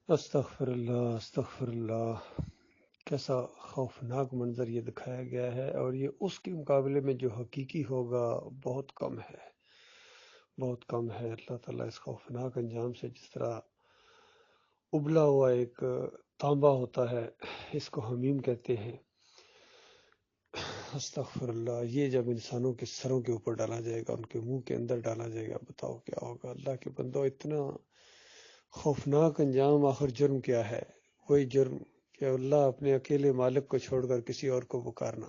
استغفر اللہ استغفر اللہ۔ کیسا خوفناک منظر یہ دکھایا گیا ہے، اور یہ اس کے مقابلے میں جو حقیقی ہوگا بہت کم ہے، بہت کم ہے۔ اللہ تعالیٰ اس خوفناک انجام سے، جس طرح ابلا ہوا ایک تانبا ہوتا ہے، اس کو حمیم کہتے ہیں، استغفر اللہ، یہ جب انسانوں کے سروں کے اوپر ڈالا جائے گا، ان کے منہ کے اندر ڈالا جائے گا، بتاؤ کیا ہوگا۔ اللہ کے بندو، اتنا خوفناک انجام، آخر جرم کیا ہے؟ وہی جرم کہ اللہ اپنے اکیلے مالک کو چھوڑ کر کسی اور کو پکارنا،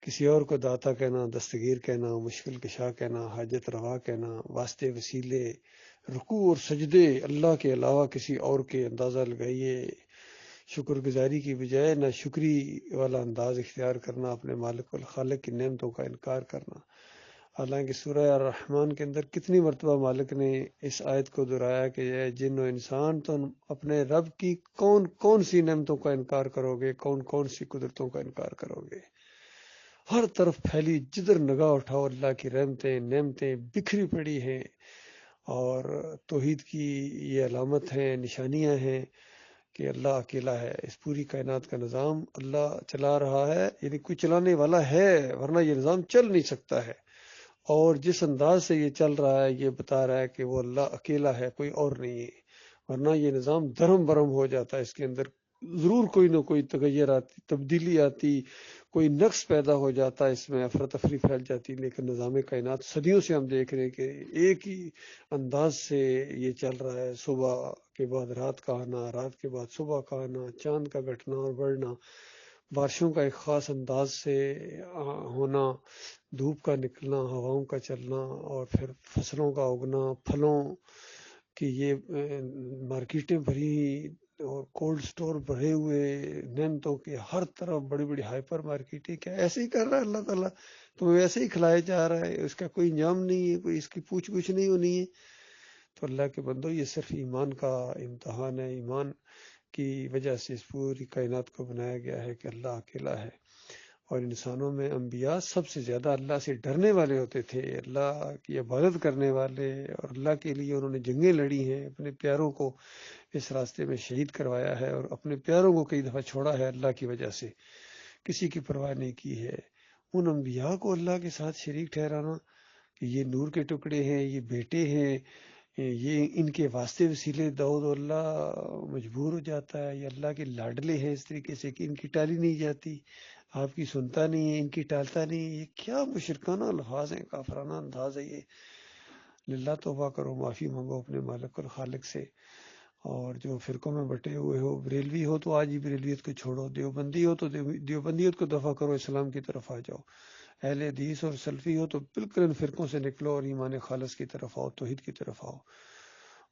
کسی اور کو داتا کہنا، دستگیر کہنا، مشکل کشا کہنا، حاجت روا کہنا، واسطے وسیلے، رکوع اور سجدے اللہ کے علاوہ کسی اور کے، اندازہ لگائیے۔ شکر گزاری کی بجائے نہ شکری والا انداز اختیار کرنا، اپنے مالک الخالق کی نعمتوں کا انکار کرنا۔ حالانکہ سورہ الرحمن کے اندر کتنی مرتبہ مالک نے اس آیت کو دہرایا کہ اے جن و انسان، تم اپنے رب کی کون کون سی نعمتوں کا انکار کرو گے، کون کون سی قدرتوں کا انکار کرو گے۔ ہر طرف پھیلی، جدھر نگاہ اٹھاؤ اللہ کی رحمتیں نعمتیں بکھری پڑی ہیں، اور توحید کی یہ علامت ہیں، نشانیاں ہیں کہ اللہ اکیلا ہے۔ اس پوری کائنات کا نظام اللہ چلا رہا ہے، یعنی کوئی چلانے والا ہے، ورنہ یہ نظام چل نہیں سکتا ہے۔ اور جس انداز سے یہ چل رہا ہے، یہ بتا رہا ہے کہ وہ اللہ اکیلا ہے، کوئی اور نہیں ہے، ورنہ یہ نظام دھرم برم ہو جاتا ہے۔ اس کے اندر ضرور کوئی نہ کوئی تغیر آتی، تبدیلی آتی، کوئی نقص پیدا ہو جاتا، اس میں افراتفری پھیل جاتی، لیکن نظام کائنات صدیوں سے ہم دیکھ رہے ہیں کہ ایک ہی انداز سے یہ چل رہا ہے۔ صبح کے بعد رات کا آنا، رات کے بعد صبح کا آنا، چاند کا گھٹنا اور بڑھنا، بارشوں کا ایک خاص انداز سے ہونا، دھوپ کا نکلنا، ہواؤں کا چلنا، اور پھر فصلوں کا اگنا، پھلوں کی یہ مارکیٹیں بھری اور کولڈ سٹور بھرے ہوئے، نعمتوں کے ہر طرف بڑی بڑی ہائپر مارکیٹیں، کیا ایسے ہی کر رہا ہے اللہ تعالیٰ؟ تمہیں ویسے ہی کھلایا جا رہا ہے، اس کا کوئی انجام نہیں ہے، کوئی اس کی پوچھ گچھ نہیں ہونی ہے۔ تو اللہ کے بندو، یہ صرف ایمان کا امتحان ہے۔ ایمان کی وجہ سے اس پوری کائنات کو بنایا گیا ہے کہ اللہ اکیلا ہے۔ اور انسانوں میں انبیاء سب سے زیادہ اللہ سے ڈرنے والے ہوتے تھے، اللہ کی عبادت کرنے والے، اور اللہ کے لیے انہوں نے جنگیں لڑی ہیں، اپنے پیاروں کو اس راستے میں شہید کروایا ہے، اور اپنے پیاروں کو کئی دفعہ چھوڑا ہے اللہ کی وجہ سے، کسی کی پرواہ نہیں کی ہے۔ ان انبیاء کو اللہ کے ساتھ شریک ٹھہرانا کہ یہ نور کے ٹکڑے ہیں، یہ بیٹے ہیں، یہ ان کے واسطے وسیلے داؤد، اللہ مجبور ہو جاتا ہے، یہ اللہ کے لاڈلے ہیں اس طریقے سے کہ ان کی ٹالی نہیں جاتی، آپ کی سنتا نہیں ہے، ان کی ٹالتا نہیں ہے۔ یہ کیا مشرکانہ الفاظ ہیں، کافرانہ انداز ہے یہ۔ للہ توبہ کرو، معافی مانگو اپنے مالک الخالق سے۔ اور جو فرقوں میں بٹے ہوئے ہو، بریلوی ہو تو آج ہی بریلویت کو چھوڑو، دیوبندی ہو تو دیوبندیت کو دفع کرو، اسلام کی طرف آ جاؤ، اہل حدیث اور سلفی ہو تو بالکل ان فرقوں سے نکلو اور ایمان خالص کی طرف آؤ، توحید کی طرف آؤ۔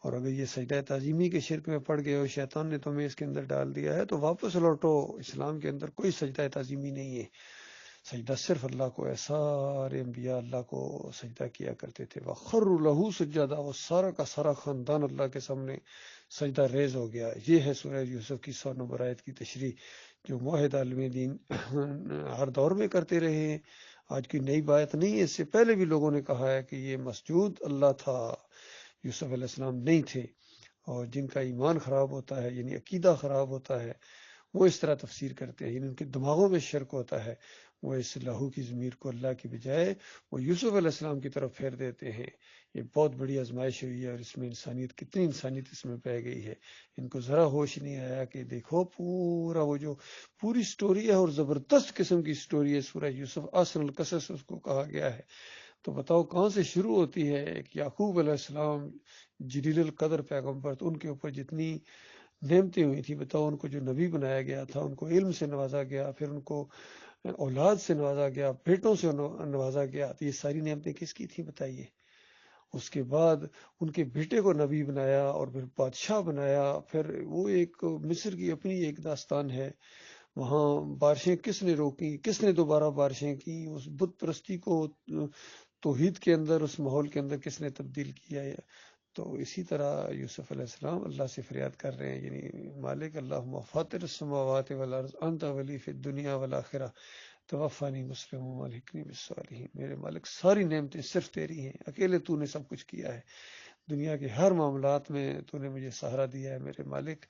اور اگر یہ سجدہ تعظیمی کے شرک میں پڑ گئے ہو، شیطان نے تمہیں اس کے اندر ڈال دیا ہے، تو واپس لوٹو، اسلام کے اندر کوئی سجدہ تعظیمی نہیں ہے۔ سجدہ صرف اللہ کو ہے، سارے انبیاء اللہ کو سجدہ کیا کرتے تھے۔ وَخَرُّوا لَهُ سُجَّدًا، وہ سارا کا سارا خاندان اللہ کے سامنے سجدہ ریز ہو گیا۔ یہ ہے سورہ یوسف کی 100 نمبر آیت کی تشریح، جو موحد عالم دین ہر دور میں کرتے رہے ہیں۔ آج کی نئی بات نہیں ہے، اس سے پہلے بھی لوگوں نے کہا ہے کہ یہ مسجود اللہ تھا، یوسف علیہ السلام نہیں تھے۔ اور جن کا ایمان خراب ہوتا ہے، یعنی عقیدہ خراب ہوتا ہے، وہ اس طرح تفسیر کرتے ہیں، یعنی ان کے دماغوں میں شرک ہوتا ہے، وہ اس لہو کی ضمیر کو اللہ کی بجائے وہ یوسف علیہ السلام کی طرف پھیر دیتے ہیں۔ یہ بہت بڑی آزمائش ہوئی ہے، اور اس میں انسانیت، کتنی انسانیت اس میں پہ گئی ہے۔ ان کو ذرا ہوش نہیں آیا کہ دیکھو پورا وہ جو پوری سٹوری ہے، اور زبردست قسم کی سٹوری ہے، سورہ یوسف احسن القصص اس کو کہا گیا ہے۔ تو بتاؤ کہاں سے شروع ہوتی ہے؟ ایک یعقوب علیہ السلام، جلیل القدر پیغمبر، تو ان کے اوپر جتنی نعمتیں ہوئی تھی، بتاؤ ان کو جو نبی بنایا گیا تھا، ان کو علم سے نوازا گیا، پھر ان کو اولاد سے نوازا گیا، بیٹوں سے نوازا گیا، تو یہ ساری نعمتیں کس کی تھیں بتائیے؟ اس کے بعد ان کے بیٹے کو نبی بنایا، اور پھر بادشاہ بنایا۔ پھر وہ ایک مصر کی اپنی ایک داستان ہے، وہاں بارشیں کس نے روکی، کس نے دوبارہ بارشیں کی، اس بت پرستی کو توحید کے اندر، اس ماحول کے اندر کس نے تبدیل کیا ہے۔ تو اسی طرح یوسف علیہ السلام اللہ سے فریاد کر رہے ہیں، یعنی مالک اللہم فاطر السماوات والارض انت ولی فی الدنیا والآخرہ توفانی مسلم والحقنی بالصالحین۔ میرے مالک، ساری نعمتیں صرف تیری ہیں، اکیلے تو نے سب کچھ کیا ہے، دنیا کے ہر معاملات میں تو نے مجھے سہارا دیا ہے میرے مالک،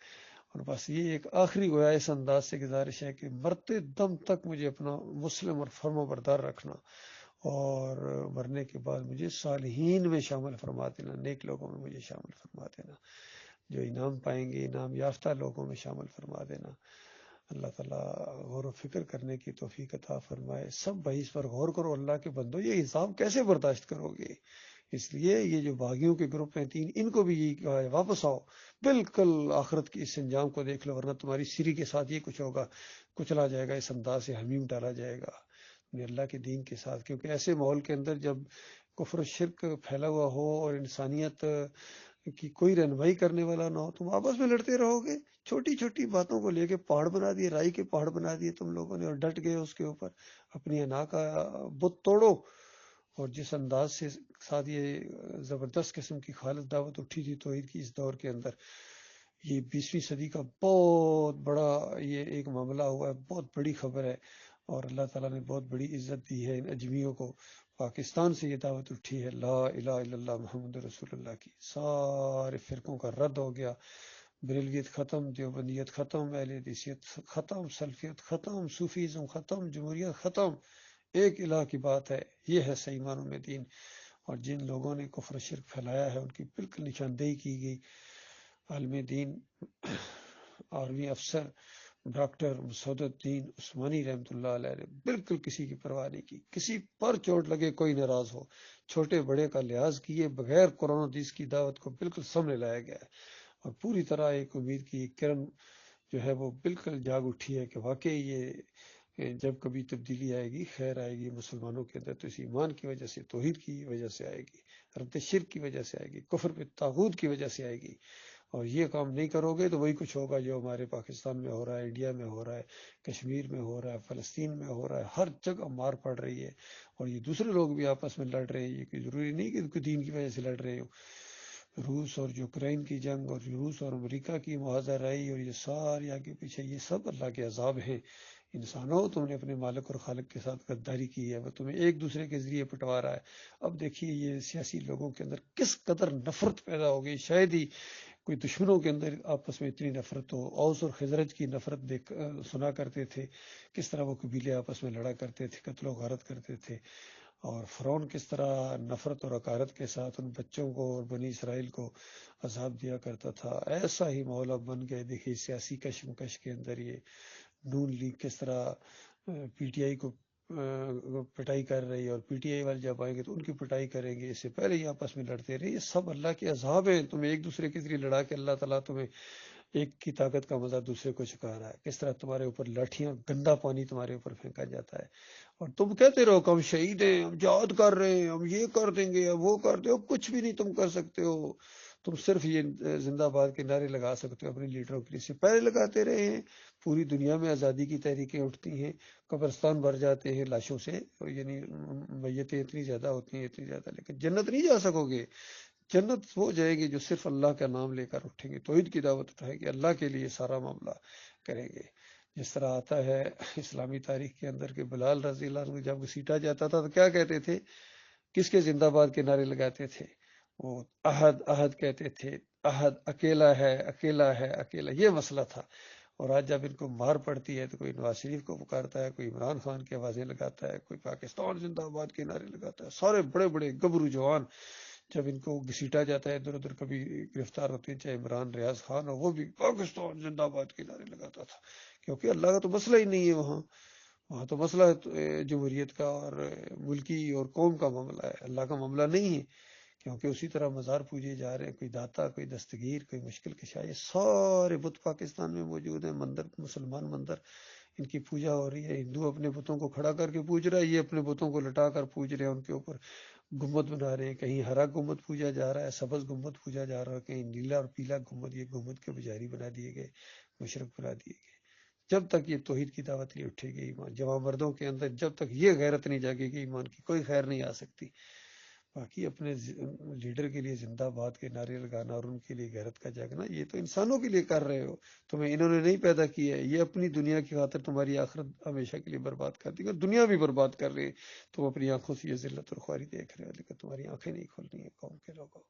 اور بس یہ ایک آخری گویا اس انداز سے گزارش ہے کہ مرتے دم تک مجھے اپنا مسلم اور فرما بردار رکھنا، اور مرنے کے بعد مجھے صالحین میں شامل فرما دینا، نیک لوگوں میں مجھے شامل فرما دینا، جو انعام پائیں گے انعام یافتہ لوگوں میں شامل فرما دینا۔ اللہ تعالیٰ غور و فکر کرنے کی توفیق عطا فرمائے۔ سب بھائی اس پر غور کرو، اللہ کے بندو یہ حساب کیسے برداشت کرو گے؟ اس لیے یہ جو باغیوں کے گروپ ہیں 3، ان کو بھی یہی کہا ہے واپس آؤ، بالکل آخرت کی اس انجام کو دیکھ لو، ورنہ تمہاری سری کے ساتھ یہ کچھ ہوگا، کچلا جائے گا، اس انداز سے حمیم ڈالا جائے گا اللہ کے دین کے ساتھ۔ کیونکہ ایسے ماحول کے اندر جب کفر و شرک پھیلا ہوا ہو اور انسانیت کی کوئی رہنمائی کرنے والا نہ ہو، تم آپس میں لڑتے رہو گے، چھوٹی چھوٹی باتوں کو لے کے پہاڑ بنا دیے، رائی کے پہاڑ بنا دیے تم لوگوں نے، اور ڈٹ گئے اس کے اوپر، اپنی انا کا بت توڑو۔ اور جس انداز سے ساتھ یہ زبردست قسم کی خالص دعوت اٹھی تھی توحید کی اس دور کے اندر، یہ 20ویں صدی کا بہت بڑا یہ ایک معاملہ ہوا ہے، بہت بڑی خبر ہے، اور اللہ تعالیٰ نے بہت بڑی عزت دی ہے ان اجمیوں کو۔ پاکستان سے یہ دعوت اٹھی ہے لا الہ الا اللہ محمد رسول اللہ کی، سارے فرقوں کا رد ہو گیا، بریلویت ختم، دیوبندیت ختم، اہل حدیثیت ختم، سلفیت ختم، صوفیزم ختم، جمہوریت ختم، ایک الہ کی بات ہے، یہ ہے صحیح معنوں میں دین۔ اور جن لوگوں نے کفر و شرک پھیلایا ہے ان کی بالکل نشاندہی کی گئی۔ عالم دین آرمی افسر ڈاکٹر مسعود الدین عثمانی رحمۃ اللہ علیہ نے بالکل کسی کی پرواہ نہیں کی، کسی پر چوٹ لگے کوئی ناراض ہو، چھوٹے بڑے کا لحاظ کیے بغیر قرآن و حدیث کی دعوت کو بالکل سامنے لایا گیا ہے، اور پوری طرح ایک امید کی ایک کرن جو ہے وہ بالکل جاگ اٹھی ہے کہ واقعی یہ جب کبھی تبدیلی آئے گی، خیر آئے گی مسلمانوں کے اندر، تو اس ایمان کی وجہ سے، توحید کی وجہ سے آئے گی، رد شرک کی وجہ سے آئے گی، کفر پہ طاغوت کی وجہ سے آئے گی۔ اور یہ کام نہیں کرو گے تو وہی کچھ ہوگا جو ہمارے پاکستان میں ہو رہا ہے، انڈیا میں ہو رہا ہے، کشمیر میں ہو رہا ہے، فلسطین میں ہو رہا ہے، ہر جگہ مار پڑ رہی ہے، اور یہ دوسرے لوگ بھی آپس میں لڑ رہے ہیں، یہ کوئی ضروری نہیں کہ کوئی دین کی وجہ سے لڑ رہے ہو۔ روس اور یوکرین کی جنگ، اور روس اور امریکہ کی معاہدہ رہی، اور یہ ساری آگے پیچھے، یہ سب اللہ کے عذاب ہیں۔ انسانوں تم نے اپنے مالک اور خالق کے ساتھ غداری کی ہے، وہ تمہیں ایک دوسرے کے ذریعے پٹوا رہا ہے۔ اب دیکھیے یہ سیاسی لوگوں کے اندر کس قدر نفرت پیدا ہو گئی، شاید ہی کوئی دشمنوں کے اندر آپس میں اتنی نفرت ہو۔ اوس اور خزرج کی نفرت سنا کرتے تھے، کس طرح وہ قبیلے آپس میں لڑا کرتے تھے، قتل و غارت کرتے تھے، اور فرعون کس طرح نفرت اور حقارت کے ساتھ ان بچوں کو اور بنی اسرائیل کو عذاب دیا کرتا تھا۔ ایسا ہی ماحول اب بن گئے۔ دیکھیے سیاسی کشمکش کے اندر یہ نون لیگ کس طرح پی ٹی آئی کو پٹائی کر رہی ہے، اور پی ٹی آئی والے جب آئیں گے تو ان کی پٹائی کریں گے، اس سے پہلے ہی آپس میں لڑتے رہے۔ یہ سب اللہ کے عذاب ہیں، تمہیں ایک دوسرے کے ذریعے لڑا کے اللہ تعالیٰ تمہیں ایک کی طاقت کا مزہ دوسرے کو چکا رہا ہے، کس طرح تمہارے اوپر لاٹھیاں، گندا پانی تمہارے اوپر پھینکا جاتا ہے، اور تم کہتے رہو کہ ہم شہید ہیں، ہم جہاد کر رہے ہیں، ہم یہ کر دیں گے، ہم وہ کر دیں گے، کچھ بھی نہیں تم کر سکتے ہو۔ تم صرف یہ زندہ باد کے نعرے لگا سکتے ہو، اپنے لیڈروں کے لیے سے پہلے لگاتے رہے ہیں۔ پوری دنیا میں آزادی کی تحریکیں اٹھتی ہیں، قبرستان بھر جاتے ہیں لاشوں سے، یعنی میتیں اتنی زیادہ ہوتی ہیں، اتنی زیادہ، لیکن جنت نہیں جا سکو گے۔ جنت وہ جائے گی جو صرف اللہ کا نام لے کر اٹھیں گے، توحید کی دعوت اٹھائیں گے، اللہ کے لیے سارا معاملہ کریں گے۔ جس طرح آتا ہے اسلامی تاریخ کے اندر کہ بلال رضی اللہ عنہ جب گھسیٹا جاتا تھا تو کیا کہتے تھے، کس کے زندہ باد کے نعرے لگاتے تھے؟ وہ احد احد کہتے تھے، احد اکیلا ہے، اکیلا ہے، اکیلا، یہ مسئلہ تھا۔ اور آج جب ان کو مار پڑتی ہے تو کوئی نواز شریف کو پکارتا ہے، کوئی عمران خان کی آوازیں لگاتا ہے، کوئی پاکستان زندہ باد کے نعرے لگاتا ہے، سارے بڑے بڑے گبرو جوان جب ان کو گھسیٹا جاتا ہے ادھر ادھر، کبھی گرفتار ہوتے ہیں، چاہے عمران ریاض خان ہو، وہ بھی پاکستان زندہ باد کے نعرے لگاتا تھا، کیونکہ اللہ کا تو مسئلہ ہی نہیں ہے وہاں، وہاں تو مسئلہ جمہوریت کا اور ملکی اور قوم کا معاملہ ہے، اللہ کا معاملہ نہیں ہے۔ کیونکہ اسی طرح مزار پوجے جا رہے ہیں، کوئی داتا، کوئی دستگیر، کوئی مشکل کشا، یہ سارے بت پاکستان میں موجود ہیں، مندر، مسلمان مندر، ان کی پوجا ہو رہی ہے۔ ہندو اپنے بتوں کو کھڑا کر کے پوج رہا ہے، یہ اپنے بتوں کو لٹا کر پوج رہے ہیں، ان کے اوپر گنبد بنا رہے ہیں، کہیں ہرا گنبد پوجا جا رہا ہے، سبز گنبد پوجا جا رہا ہے، کہیں نیلا اور پیلا گنبد، یہ گنبد کے پجاری بنا دیے گئے، مشرک بنا دیے گئے۔ جب تک یہ توحید کی دعوت نہیں اٹھے گی، ایمان جوان مردوں کے اندر جب تک یہ غیرت نہیں جاگے گی، ایمان کی کوئی خیر نہیں آ سکتی۔ باقی اپنے لیڈر کے لیے زندہ باد کے نعرے لگانا اور ان کے لیے غیرت کا جاگنا، یہ تو انسانوں کے لیے کر رہے ہو، تمہیں انہوں نے نہیں پیدا کیا ہے، یہ اپنی دنیا کی خاطر تمہاری آخرت ہمیشہ کے لیے برباد کر دیں گے، دنیا بھی برباد کر رہے ہیں، تم اپنی آنکھوں سے یہ ذلت اور خواری دیکھ رہے ہو، لیکن تمہاری آنکھیں نہیں کھولنی ہے قوم کے لوگوں۔